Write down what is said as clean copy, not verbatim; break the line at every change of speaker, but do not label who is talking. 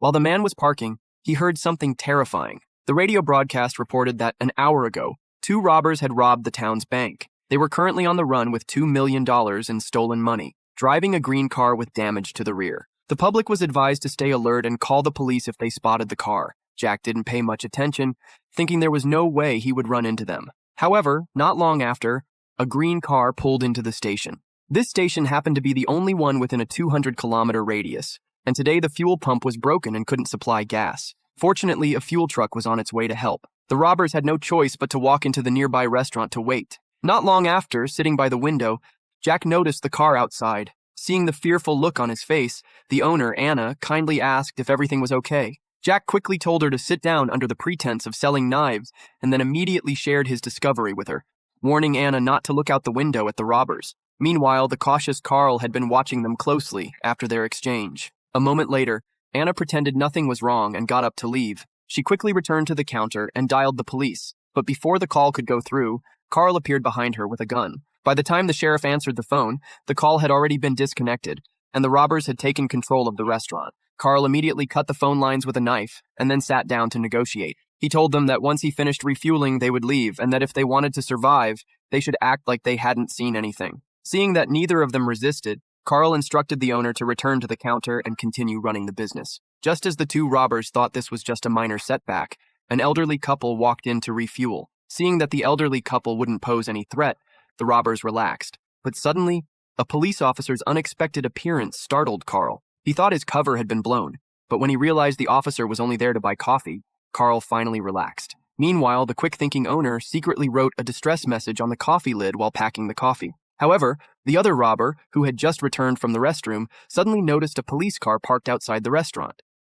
While the man was parking, he heard something terrifying. The radio broadcast reported that an hour ago, two robbers had robbed the town's bank. They were currently on the run with $2 million in stolen money, driving a green car with damage to the rear. The public was advised to stay alert and call the police if they spotted the car. Jack didn't pay much attention, thinking there was no way he would run into them. However, not long after, a green car pulled into the station. This station happened to be the only one within a 200-kilometer radius, and today the fuel pump was broken and couldn't supply gas. Fortunately, a fuel truck was on its way to help. The robbers had no choice but to walk into the nearby restaurant to wait. Not long after, sitting by the window, Jack noticed the car outside. Seeing the fearful look on his face, the owner, Anna, kindly asked if everything was okay. Jack quickly told her to sit down under the pretense of selling knives and then immediately shared his discovery with her, warning Anna not to look out the window at the robbers. Meanwhile, the cautious Carl had been watching them closely after their exchange. A moment later, Anna pretended nothing was wrong and got up to leave. She quickly returned to the counter and dialed the police, but before the call could go through, Carl appeared behind her with a gun. By the time the sheriff answered the phone, the call had already been disconnected, and the robbers had taken control of the restaurant. Carl immediately cut the phone lines with a knife and then sat down to negotiate. He told them that once he finished refueling, they would leave, and that if they wanted to survive, they should act like they hadn't seen anything. Seeing that neither of them resisted, Carl instructed the owner to return to the counter and continue running the business. Just as the two robbers thought this was just a minor setback, an elderly couple walked in to refuel. Seeing that the elderly couple wouldn't pose any threat, the robbers relaxed. But suddenly, a police officer's unexpected appearance startled Carl. He thought his cover had been blown, but when he realized the officer was only there to buy coffee, Carl finally relaxed. Meanwhile, the quick-thinking owner secretly wrote a distress message on the coffee lid while packing the coffee. However, the other robber, who had just returned from the restroom, suddenly noticed a police car parked outside the restaurant.